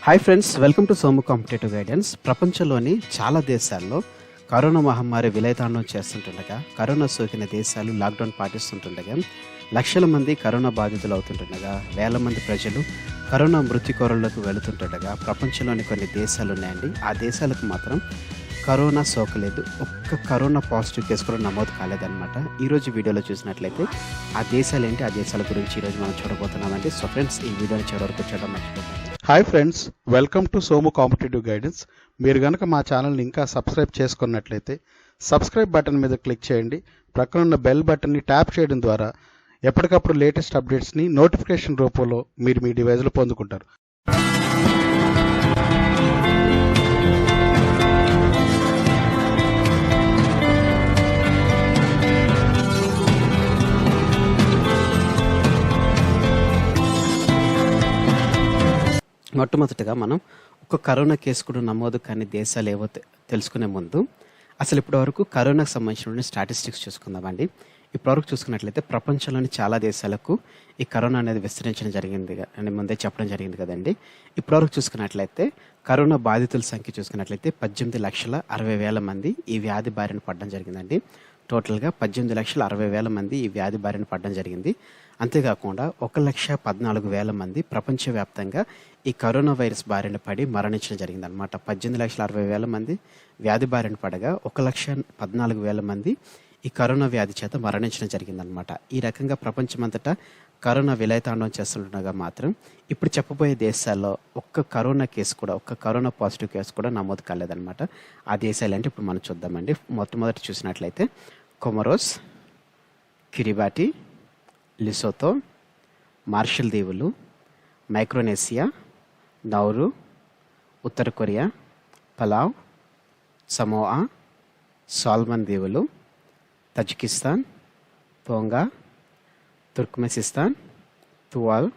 Hi friends, welcome to Somu competitive guidance. ప్రపంచంలోని చాలా దేశాల్లో కరోనా మహమ్మారి విలయతాండం చేస్తుంటుండగా, కరోనా సోకిన దేశాలు లాక్డౌన్ పాటిస్తుంటుండగా, లక్షల మంది కరోనా బాధితులు అవుతుంటుండగా, వేల మంది ప్రజలు కరోనా మృత్యుకోరల్లోకి వెళుతుంటుండగా ప్రపంచంలోని కొన్ని దేశాలు ఉన్నాయండి. ఆ దేశాలకు మాత్రం కరోనా సోకలేదు. ఒక్క కరోనా పాజిటివ్ కేసు కూడా నమోదు కాలేదన్నమాట. ఈరోజు వీడియోలో చూసినట్లయితే ఆ దేశాలు ఏంటి, ఆ దేశాల గురించి ఈరోజు మనం చూడబోతున్నామండి. సో ఫ్రెండ్స్, ఈ వీడియోని చివరి వరకు చూడడం మర్చిపోకండి. Hi friends, welcome to Somu competitive guidance. మీరు కనుక మా ఛానల్ని ఇంకా సబ్స్క్రైబ్ చేసుకున్నట్లయితే సబ్స్క్రైబ్ బటన్ మీద క్లిక్ చేయండి. ప్రక్కన ఉన్న బెల్ బటన్ని ట్యాప్ చేయడం ద్వారా ఎప్పటికప్పుడు లేటెస్ట్ అప్డేట్స్ని నోటిఫికేషన్ రూపంలో మీరు మీ డివైజ్లో పొందుకుంటారు. మొట్టమొదటిగా మనం ఒక కరోనా కేసు కూడా నమోదు కానీ దేశాలు ఏవో తెలుసుకునే ముందు అసలు ఇప్పటివరకు కరోనాకు సంబంధించిన స్టాటిస్టిక్స్ చూసుకుందామండి. ఇప్పటివరకు చూసుకున్నట్లయితే ప్రపంచంలోని చాలా దేశాలకు ఈ కరోనా అనేది విస్తరించడం జరిగింది అని ముందే చెప్పడం జరిగింది కదండి. ఇప్పటివరకు చూసుకున్నట్లయితే కరోనా బాధితుల సంఖ్య చూసుకున్నట్లయితే 18,60,000 మంది ఈ వ్యాధి బారిన పడడం జరిగిందండి. టోటల్గా 18,60,000 మంది ఈ వ్యాధి బారిన పడడం జరిగింది. అంతేకాకుండా 1,14,000 మంది ప్రపంచవ్యాప్తంగా ఈ కరోనా వైరస్ బారిన పడి మరణించడం జరిగిందనమాట. 18,60,000 మంది వ్యాధి బారిన పడగా 1,14,000 మంది ఈ కరోనా వ్యాధి చేత మరణించడం జరిగిందనమాట. ఈ రకంగా ప్రపంచమంతటా కరోనా విలయతాండం చేస్తుండగా మాత్రం ఇప్పుడు చెప్పబోయే దేశాల్లో ఒక్క కరోనా పాజిటివ్ కేసు కూడా నమోదు కాలేదన్నమాట. ఆ దేశాలు అంటే ఇప్పుడు మనం చూద్దామండి. మొట్టమొదటి చూసినట్లయితే కొమరోస్, కిరిబాటి, లిసోతో, మార్షల్ దీవులు, మైక్రోనేసియా, నౌరు, ఉత్తర కొరియా, పలావ్, సమోఆ, సాల్మన్ దీవులు, తజికిస్తాన్, తోంగా, తుర్క్మెనిస్తాన్, తువాల్,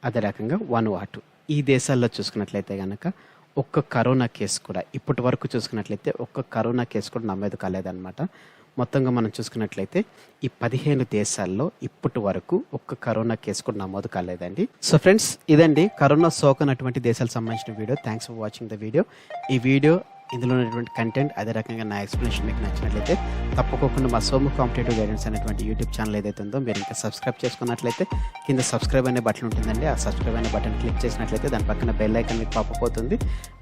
అదే రకంగా వనువాటు. ఈ దేశాల్లో చూసుకున్నట్లయితే కనుక ఒక్క కరోనా కేసు కూడా ఇప్పటి వరకు చూసుకున్నట్లయితే ఒక్క కరోనా కేసు కూడా నమోదు కాలేదన్నమాట. మొత్తంగా మనం చూసుకున్నట్లయితే ఈ 15 దేశాల్లో ఇప్పటి వరకు ఒక్క కరోనా కేసు కూడా నమోదు కాలేదండి. సో ఫ్రెండ్స్, ఇదండి కరోనా సోకనటువంటి దేశాలకు సంబంధించిన video. Thanks for watching the video. ఈ వీడియో ఇందులో ఉన్నటువంటి కంటెంట్ అదే రకంగా నా ఎక్స్ప్లెనేషన్ మీకు నచ్చినట్లయితే తప్పకుండా మా సోము కాంపిటేటివ్ గైడెన్స్ అనేటువంటి యూట్యూబ్ ఛానల్ ఏదైతే ఉందో మీరు ఇంకా సబ్స్క్రైబ్ చేసుకున్నట్లయితే కింద సబ్స్క్రైబ్ అనే బటన్ ఉంటుందండి. ఆ సబ్స్క్రైబ్ అనే బటన్ క్లిక్ చేసినట్లయితే దాని పక్కన బెల్ ఐకన్ మీకు పాపప్ అవుతుంది.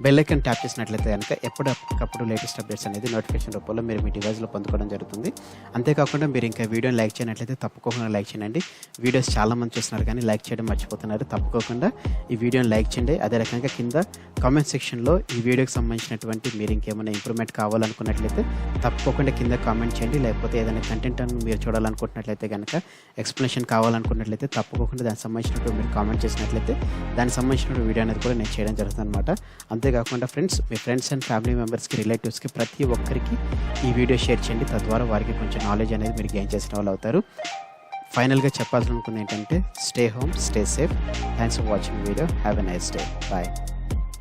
బెల్ ఐకన్ ట్యాప్ చేసినట్లయితే కనుక ఎప్పటికప్పుడు లేటెస్ట్ అప్డేట్స్ అనేది నోటిఫికేషన్ రూపంలో మీరు మీ డివైస్లో పొందుకోవడం జరుగుతుంది. అంతేకాకుండా మీరు ఇంకా వీడియోని లైక్ చేయనట్లయితే తప్పకుండా లైక్ చేయండి. వీడియోస్ చాలామంది చూస్తున్నారు కానీ లైక్ చేయడం మర్చిపోతున్నారు. తప్పకుండా ఈ వీడియోని లైక్ చేయండి. అదే రకంగా కింద కామెంట్ సెక్షన్లో ఈ వీడియోకి సంబంధించినటువంటి మీరు ఇంకేమైనా ఇంప్రూవ్మెంట్ కావాలనుకున్నట్లయితే తప్పకుండా కింద కామెంట్ చేయండి. లేకపోతే ఏదైనా కంటెంట్ అని మీరు చూడాలనుకుంటున్నట్లయితే కనుక ఎక్స్ప్లెనేషన్ కావాలనుకున్నట్లయితే తప్పకుండా దానికి సంబంధించినట్టు మీరు కామెంట్ చేసినట్లయితే దానికి సంబంధించిన వీడియో అనేది కూడా నేను చేయడం జరుగుతుంది అనమాట. అంతేకాకుండా friends, me friends and family మెంబర్స్కి, రిలేటివ్స్కి ప్రతి ఒక్కరికి ఈ వీడియో షేర్ చేయండి. తద్వారా వారికి కొంచెం నాలెడ్జ్ అనేది మీరు గెయిన్ చేసిన వాళ్ళు అవుతారు. ఫైనల్గా చెప్పాల్సి అనుకుంది ఏంటంటే stay home, stay safe. Thanks for watching video. Have a nice day. Bye.